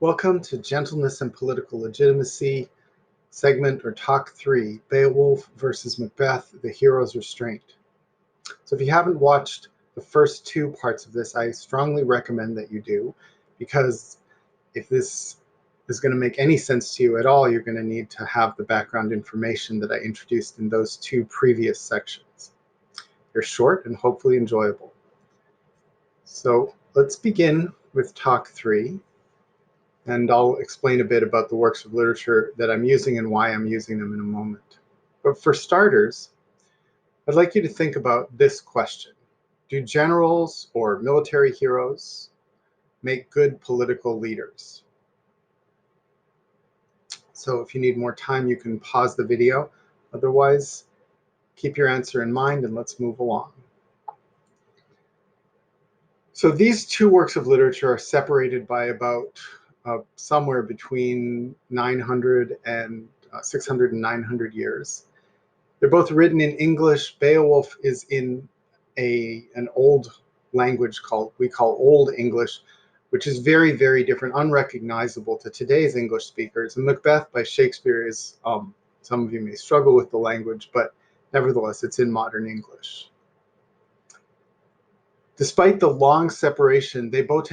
Welcome to Gentleness and Political Legitimacy, segment or talk 3, Beowulf versus Macbeth, the hero's restraint. So if you haven't watched the first two parts of this, I strongly recommend that you do, because if this is going to make any sense to you at all, you're going to need to have the background information that I introduced in those two previous sections. They're short and hopefully enjoyable. So let's begin with talk 3. And I'll explain a bit about the works of literature that I'm using and why I'm using them in a moment. But for starters, I'd like you to think about this question. Do generals or military heroes make good political leaders? So if you need more time, you can pause the video. Otherwise, keep your answer in mind and let's move along. So these two works of literature are separated by about somewhere between 900 and 600 and 900 years. They're both written in English. Beowulf is in an old language we call Old English, which is very, very different, unrecognizable to today's English speakers. And Macbeth by Shakespeare is, some of you may struggle with the language, but nevertheless, it's in modern English. Despite the long separation, they both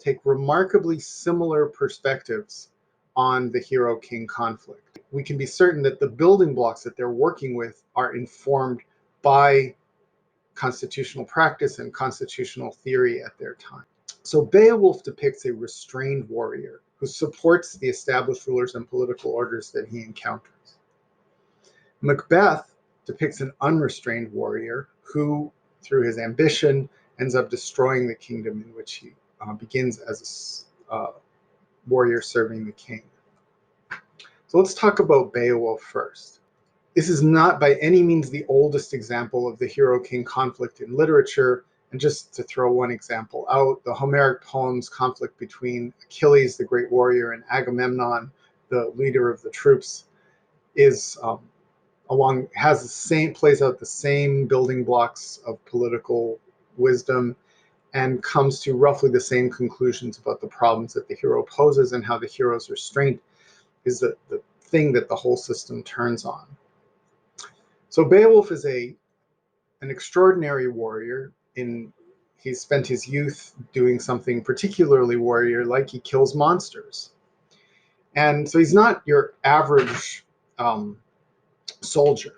take remarkably similar perspectives on the hero-king conflict. We can be certain that the building blocks that they're working with are informed by constitutional practice and constitutional theory at their time. So Beowulf depicts a restrained warrior who supports the established rulers and political orders that he encounters. Macbeth depicts an unrestrained warrior who, through his ambition, ends up destroying the kingdom in which he begins as a warrior serving the king. So let's talk about Beowulf first. This is not by any means the oldest example of the hero-king conflict in literature. And just to throw one example out, the Homeric poems conflict between Achilles, the great warrior, and Agamemnon, the leader of the troops, plays out the same building blocks of political wisdom and comes to roughly the same conclusions about the problems that the hero poses and how the hero's restraint is the thing that the whole system turns on. So Beowulf is an extraordinary warrior. He spent his youth doing something particularly warrior-like. He kills monsters. And so he's not your average soldier.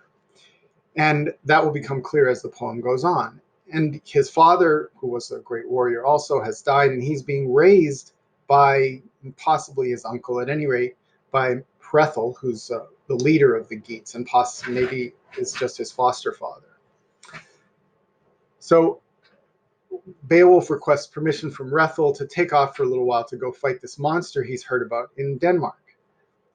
And that will become clear as the poem goes on. And his father, who was a great warrior also, has died, and he's being raised by possibly his uncle, at any rate, by Hrethel, who's the leader of the Geats, and possibly maybe is just his foster father. So Beowulf requests permission from Hrethel to take off for a little while to go fight this monster he's heard about in Denmark,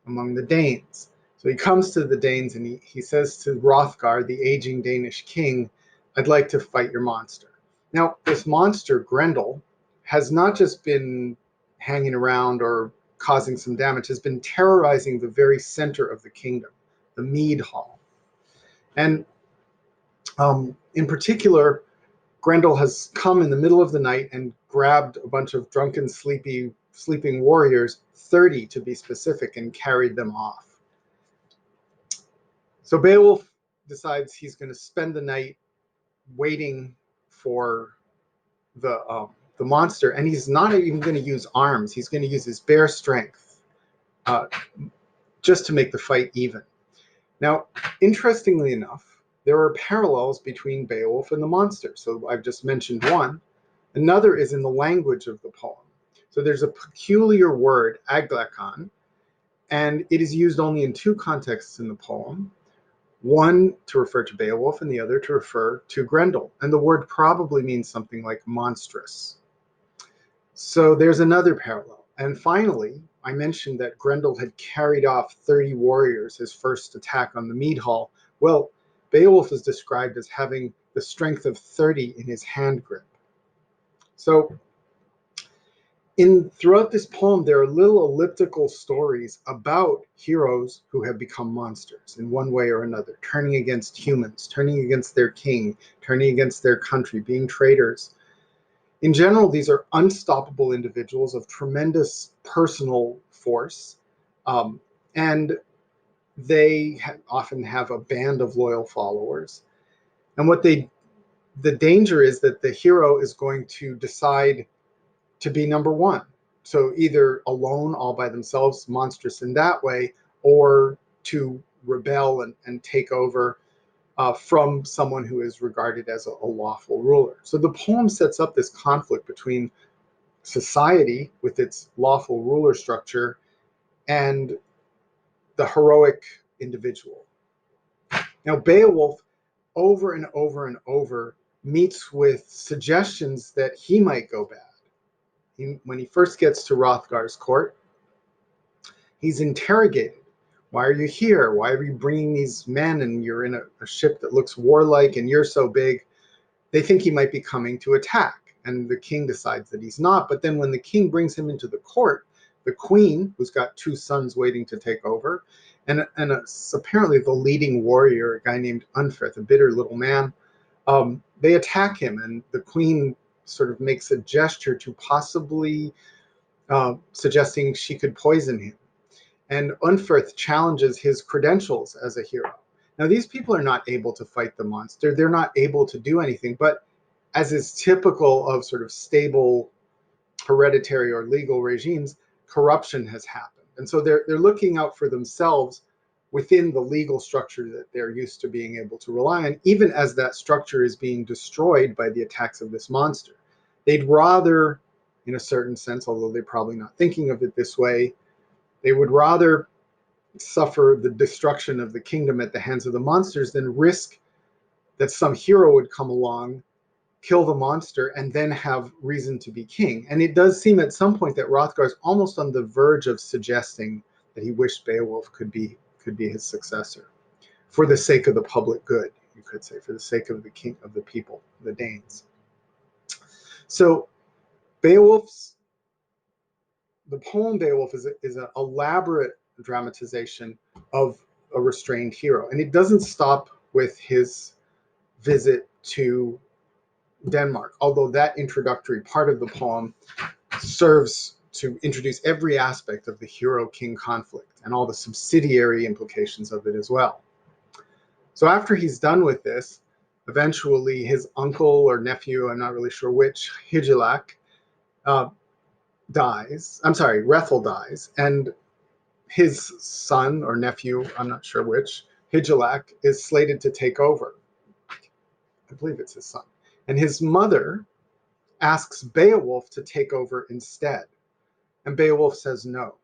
among the Danes. So he comes to the Danes and he says to Hrothgar, the aging Danish king, "I'd like to fight your monster." Now, this monster, Grendel, has not just been hanging around or causing some damage, has been terrorizing the very center of the kingdom, the mead hall. And in particular, Grendel has come in the middle of the night and grabbed a bunch of drunken, sleeping warriors, 30 to be specific, and carried them off. So Beowulf decides he's going to spend the night waiting for the monster, and he's not even going to use arms. He's going to use his bare strength just to make the fight even. Now, interestingly enough, there are parallels between Beowulf and the monster. So I've just mentioned one. Another is in the language of the poem. So there's a peculiar word, aglakon, and it is used only in two contexts in the poem. One to refer to Beowulf and the other to refer to Grendel. And the word probably means something like monstrous. So there's another parallel. And finally, I mentioned that Grendel had carried off 30 warriors, his first attack on the mead hall. Well, Beowulf is described as having the strength of 30 in his hand grip. So throughout this poem, there are little elliptical stories about heroes who have become monsters in one way or another, turning against humans, turning against their king, turning against their country, being traitors. In general, these are unstoppable individuals of tremendous personal force, and they often have a band of loyal followers. And the danger is that the hero is going to decide to be number one. So either alone, all by themselves, monstrous in that way, or to rebel and take over from someone who is regarded as a lawful ruler. So the poem sets up this conflict between society with its lawful ruler structure and the heroic individual. Now, Beowulf, over and over and over, meets with suggestions that he might go bad. When he first gets to Hrothgar's court, he's interrogated. Why are you here? Why are you bringing these men, and you're in a ship that looks warlike and you're so big? They think he might be coming to attack, and the king decides that he's not. But then when the king brings him into the court, the queen, who's got 2 sons waiting to take over, and apparently the leading warrior, a guy named Unferth, a bitter little man, they attack him, and the queen sort of makes a gesture to possibly suggesting she could poison him. And Unferth challenges his credentials as a hero. Now, these people are not able to fight the monster. They're not able to do anything. But as is typical of sort of stable hereditary or legal regimes, corruption has happened. And so they're looking out for themselves within the legal structure that they're used to being able to rely on, even as that structure is being destroyed by the attacks of this monster. They'd rather, in a certain sense, although they're probably not thinking of it this way, they would rather suffer the destruction of the kingdom at the hands of the monsters than risk that some hero would come along, kill the monster, and then have reason to be king. And it does seem at some point that Hrothgar is almost on the verge of suggesting that he wished Beowulf could be his successor, for the sake of the public good, you could say, for the sake of the king of the people, the Danes. So the poem Beowulf is an elaborate dramatization of a restrained hero. And it doesn't stop with his visit to Denmark, although that introductory part of the poem serves to introduce every aspect of the hero-king conflict and all the subsidiary implications of it as well. So after he's done with this, eventually his uncle or nephew, I'm not really sure which, Hygelac, dies. I'm sorry, Hrethel dies, and his son or nephew, I'm not sure which, Hygelac, is slated to take over. I believe it's his son. And his mother asks Beowulf to take over instead. And Beowulf says no,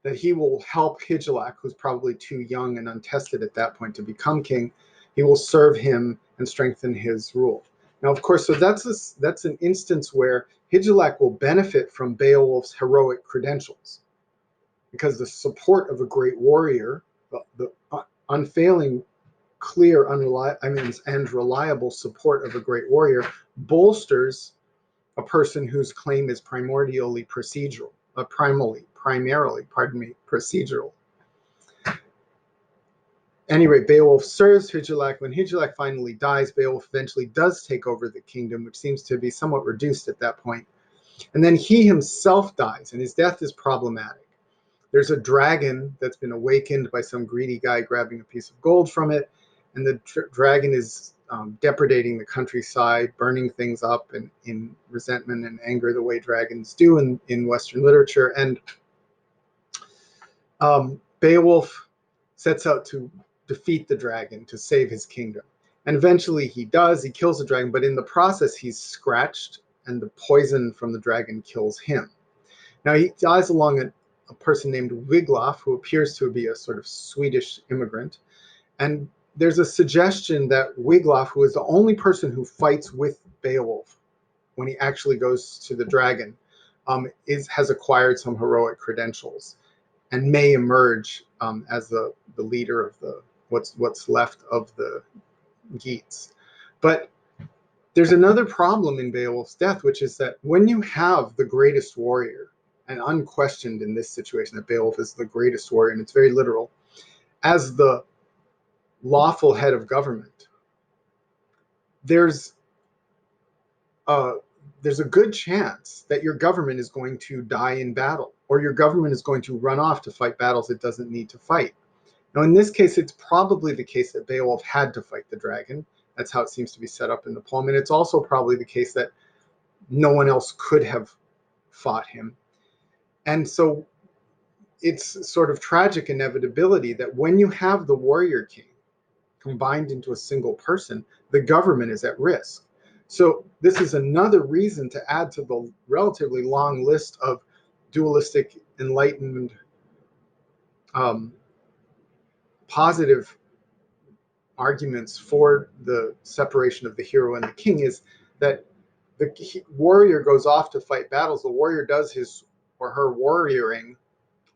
that he will help Hygelac, who's probably too young and untested at that point to become king. He will serve him and strengthen his rule. Now, of course, so that's an instance where Hygelac will benefit from Beowulf's heroic credentials, because the support of a great warrior, the unfailing, clear, and reliable support of a great warrior bolsters a person whose claim is primarily procedural. At any rate, Beowulf serves Hygelac. When Hygelac finally dies, Beowulf eventually does take over the kingdom, which seems to be somewhat reduced at that point. And then he himself dies, and his death is problematic. There's a dragon that's been awakened by some greedy guy grabbing a piece of gold from it, and the dragon is depredating the countryside, burning things up in resentment and anger, the way dragons do in Western literature. And Beowulf sets out to defeat the dragon, to save his kingdom. And eventually he does, he kills the dragon, but in the process he's scratched, and the poison from the dragon kills him. Now he dies along a person named Wiglaf, who appears to be a sort of Swedish immigrant. And there's a suggestion that Wiglaf, who is the only person who fights with Beowulf when he actually goes to the dragon, has acquired some heroic credentials and may emerge as the leader of what's left of the Geats. But there's another problem in Beowulf's death, which is that when you have the greatest warrior, and unquestioned in this situation that Beowulf is the greatest warrior, and it's very literal, as the lawful head of government, there's a good chance that your government is going to die in battle. or your government is going to run off to fight battles it doesn't need to fight. Now, in this case, it's probably the case that Beowulf had to fight the dragon. That's how it seems to be set up in the poem. And it's also probably the case that no one else could have fought him. And so it's sort of tragic inevitability that when you have the warrior king combined into a single person, the government is at risk. So this is another reason to add to the relatively long list of dualistic, enlightened, positive arguments for the separation of the hero and the king is that the warrior goes off to fight battles. The warrior does his or her warrioring,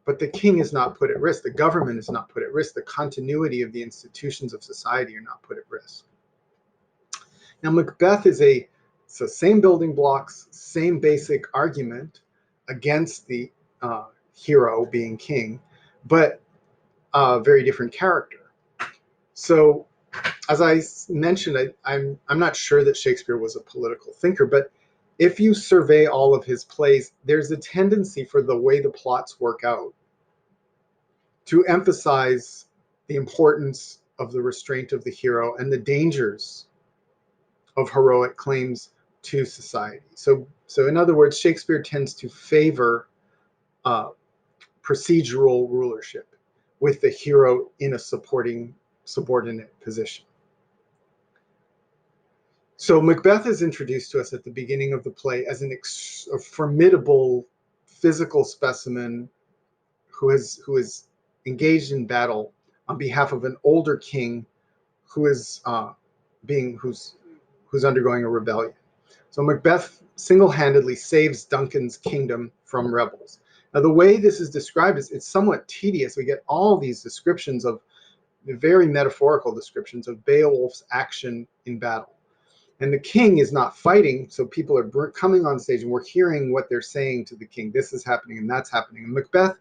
but the king is not put at risk. The government is not put at risk. The continuity of the institutions of society are not put at risk. Now, Macbeth is the same building blocks, same basic argument against the hero being king, but a very different character. So, as I mentioned, I'm not sure that Shakespeare was a political thinker, but if you survey all of his plays, there's a tendency for the way the plots work out to emphasize the importance of the restraint of the hero and the dangers of heroic claims to society. So in other words, Shakespeare tends to favor procedural rulership with the hero in a supporting subordinate position. So Macbeth is introduced to us at the beginning of the play as a formidable physical specimen who is engaged in battle on behalf of an older king who is who's undergoing a rebellion. So Macbeth single-handedly saves Duncan's kingdom from rebels. Now the way this is described is it's somewhat tedious. We get all these descriptions of very metaphorical descriptions of Beowulf's action in battle. And the king is not fighting, so people are coming on stage and we're hearing what they're saying to the king. This is happening and that's happening. And Macbeth,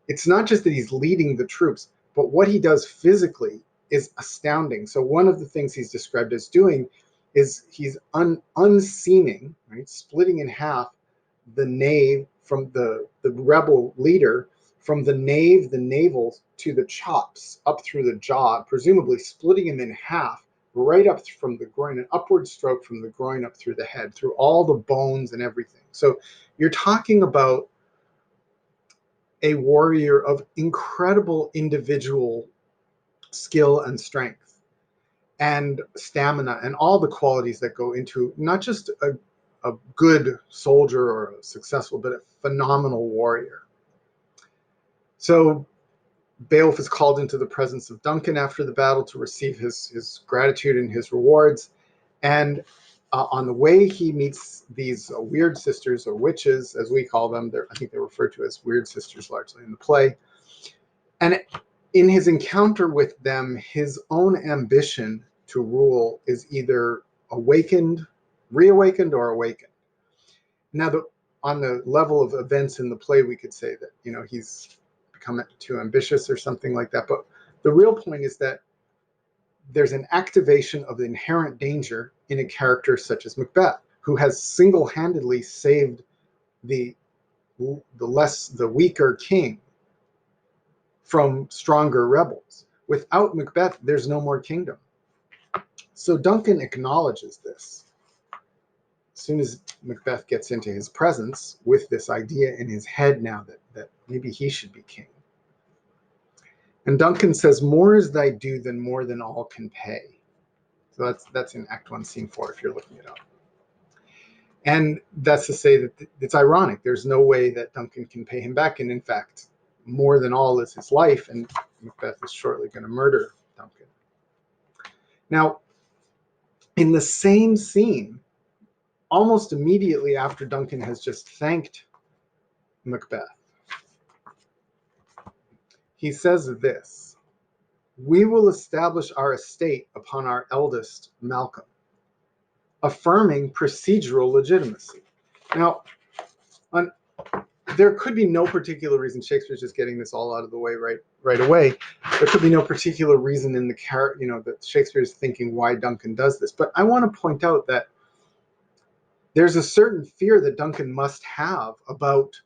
it's not just that he's leading the troops, but what he does physically is astounding. So one of the things he's described as doing is he's unseaming, right, splitting in half the nave from the rebel leader, from the nave, the navel, to the chops, up through the jaw, presumably splitting him in half, right up from the groin, an upward stroke from the groin up through the head, through all the bones and everything. So you're talking about a warrior of incredible individual skill and strength and stamina and all the qualities that go into not just a good soldier or a successful, but a phenomenal warrior. So Beowulf is called into the presence of Duncan after the battle to receive his gratitude and his rewards. And on the way, he meets these weird sisters, or witches, as we call them. I think they're referred to as weird sisters largely in the play. And in his encounter with them, his own ambition to rule is either reawakened, or awakened. Now, on the level of events in the play, we could say that, he's become too ambitious or something like that. But the real point is that there's an activation of the inherent danger in a character such as Macbeth, who has single-handedly saved the weaker king from stronger rebels. Without Macbeth, there's no more kingdom. So Duncan acknowledges this. As soon as Macbeth gets into his presence with this idea in his head now that maybe he should be king. And Duncan says, "More is thy due than more than all can pay." So that's in Act 1, Scene 4, if you're looking it up. And that's to say that it's ironic. There's no way that Duncan can pay him back. And in fact, more than all is his life, and Macbeth is shortly going to murder Duncan. Now, in the same scene, almost immediately after Duncan has just thanked Macbeth, he says this: "We will establish our estate upon our eldest Malcolm," affirming procedural legitimacy. Now, there could be no particular reason. Shakespeare's just getting this all out of the way right away. There could be no particular reason in the character, that Shakespeare's thinking why Duncan does this. But I want to point out that there's a certain fear that Duncan must have about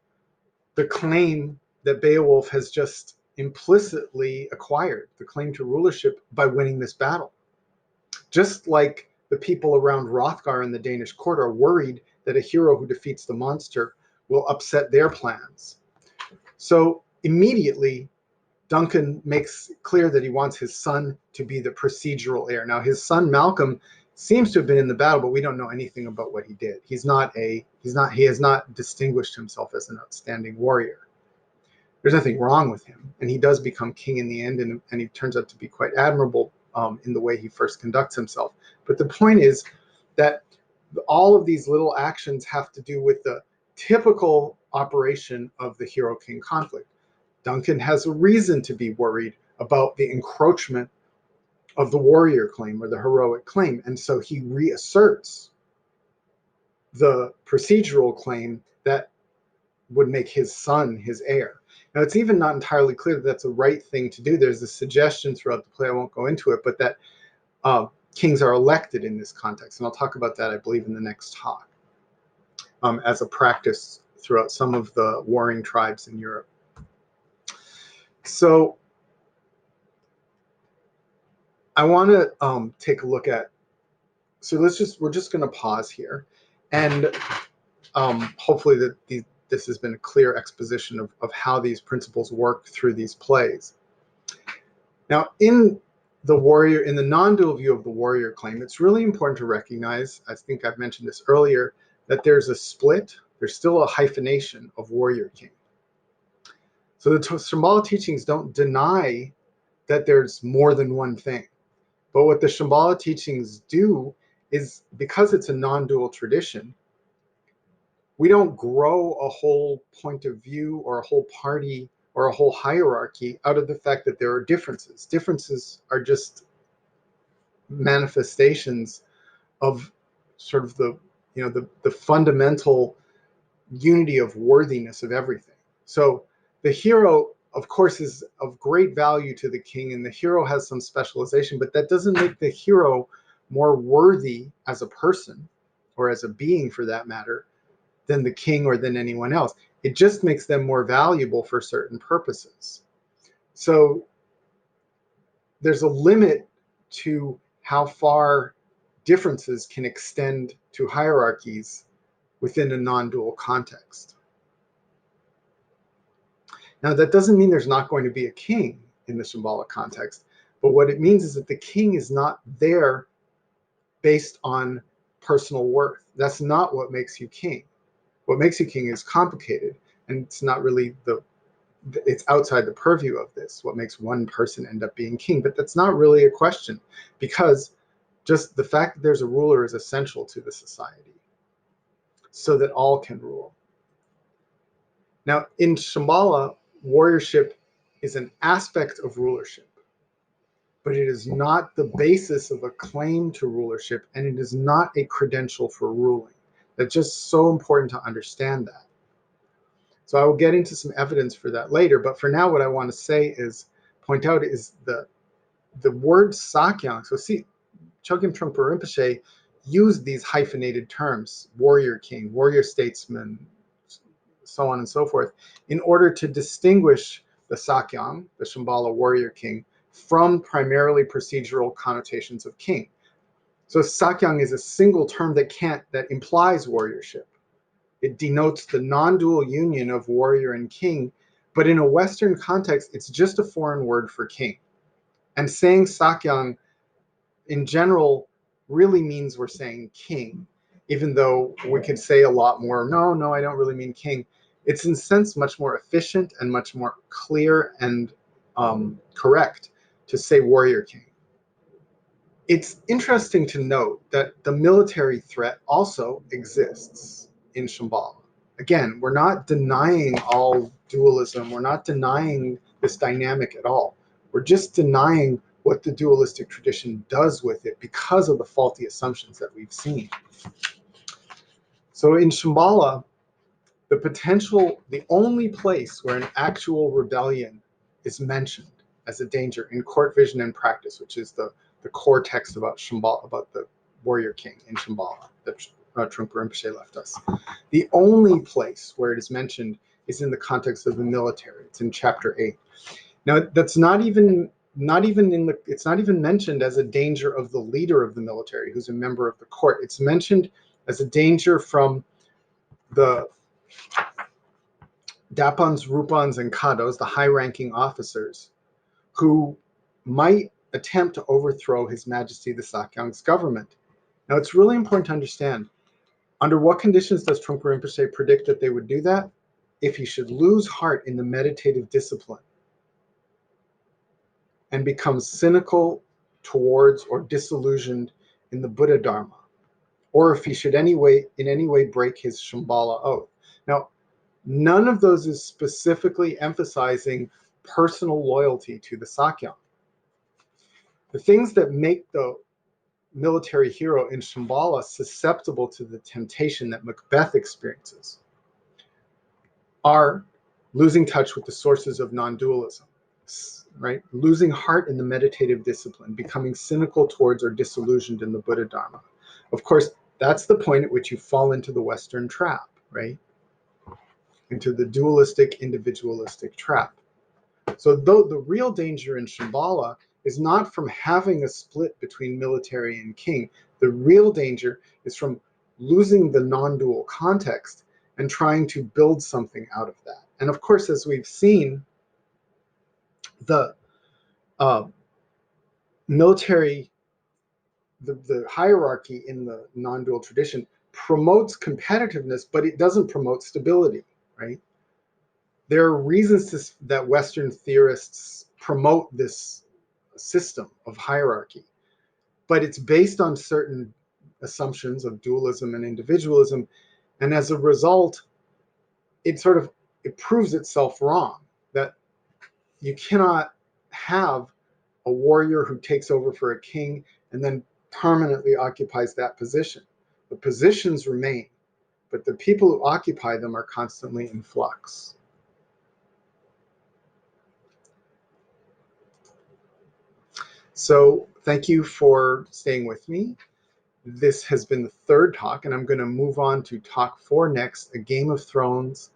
the claim that Beowulf has just implicitly acquired, the claim to rulership, by winning this battle. Just like the people around Hrothgar in the Danish court are worried that a hero who defeats the monster will upset their plans. So immediately, Duncan makes clear that he wants his son to be the procedural heir. Now, his son Malcolm seems to have been in the battle, but we don't know anything about what he did. He has not distinguished himself as an outstanding warrior. There's nothing wrong with him, and he does become king in the end, and he turns out to be quite admirable in the way he first conducts himself. But the point is that all of these little actions have to do with the typical operation of the hero-king conflict. Duncan has a reason to be worried about the encroachment of the warrior claim or the heroic claim, and so he reasserts the procedural claim that would make his son his heir. Now, it's even not entirely clear that that's the right thing to do. There's a suggestion throughout the play, I won't go into it, but that kings are elected in this context, and I'll talk about that, I believe, in the next talk, as a practice throughout some of the warring tribes in Europe. So I want to take a look at, so we're just going to pause here, and hopefully this has been a clear exposition of how these principles work through these plays. Now, in the non-dual view of the warrior claim, it's really important to recognize, I think I've mentioned this earlier, that there's a split, there's still a hyphenation of warrior king. So the Shambhala teachings don't deny that there's more than one thing. But what the Shambhala teachings do is, because it's a non-dual tradition, we don't grow a whole point of view or a whole party or a whole hierarchy out of the fact that there are differences. Differences are just manifestations of sort of the fundamental unity of worthiness of everything. So the hero, of course, is of great value to the king, and the hero has some specialization, but that doesn't make the hero more worthy as a person, or as a being for that matter, than the king or than anyone else. It just makes them more valuable for certain purposes. So there's a limit to how far differences can extend to hierarchies within a non-dual context. Now, that doesn't mean there's not going to be a king in the Shambhala context, but what it means is that the king is not there based on personal worth. That's not what makes you king. What makes you king is complicated, and it's not really it's outside the purview of this, what makes one person end up being king. But that's not really a question, because just the fact that there's a ruler is essential to the society so that all can rule. Now, in Shambhala, warriorship is an aspect of rulership, but it is not the basis of a claim to rulership, and it is not a credential for ruling. That's just so important to understand that. So I will get into some evidence for that later, but for now, what I want to point out is the word Sakyang. So see, Chogyam Trungpa Rinpoche used these hyphenated terms, warrior king, warrior statesman, so on and so forth, in order to distinguish the Sakyang, the Shambhala warrior king, from primarily procedural connotations of king. So Sakyang is a single term that implies warriorship. It denotes the non-dual union of warrior and king, but in a Western context, it's just a foreign word for king. And saying Sakyang in general really means we're saying king, even though we could say a lot more, no, I don't really mean king. It's in a sense much more efficient and much more clear and correct to say warrior king. It's interesting to note that the military threat also exists in Shambhala. Again, we're not denying all dualism. We're not denying this dynamic at all. We're just denying what the dualistic tradition does with it because of the faulty assumptions that we've seen. So in Shambhala, the only place where an actual rebellion is mentioned as a danger in court vision and practice, which is the core text about Shambhala, about the warrior king in Shambhala that Trungpa Rinpoche left us. The only place where it is mentioned is in the context of the military. It's in chapter 8. Now, that's not even it's not even mentioned as a danger of the leader of the military, who's a member of the court. It's mentioned as a danger from the Dapans, Rupans, and Kados, the high-ranking officers, who might attempt to overthrow His Majesty the Sakyong's government. Now, it's really important to understand, under what conditions does Trungpa Rinpoche predict that they would do that? If he should lose heart in the meditative discipline and become cynical towards or disillusioned in the Buddha Dharma, or if he should in any way break his Shambhala oath. Now, none of those is specifically emphasizing personal loyalty to the Sakyong. The things that make the military hero in Shambhala susceptible to the temptation that Macbeth experiences are losing touch with the sources of non-dualism, right? Losing heart in the meditative discipline, becoming cynical towards or disillusioned in the Buddha Dharma. Of course, that's the point at which you fall into the Western trap, right? Into the dualistic, individualistic trap. So though the real danger in Shambhala is not from having a split between military and king, the real danger is from losing the non-dual context and trying to build something out of that. And of course, as we've seen, the military, the hierarchy in the non-dual tradition promotes competitiveness, but it doesn't promote stability, right? There are reasons that Western theorists promote this system of hierarchy, but it's based on certain assumptions of dualism and individualism, and as a result, it proves itself wrong, that you cannot have a warrior who takes over for a king and then permanently occupies that position. The positions remain, but the people who occupy them are constantly in flux. So thank you for staying with me. This has been the third talk, and I'm going to move on to talk 4 next, A Game of Thrones,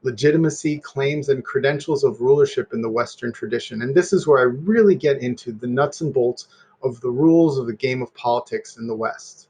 Legitimacy, Claims, and Credentials of Rulership in the Western Tradition. And this is where I really get into the nuts and bolts of the rules of the game of politics in the West.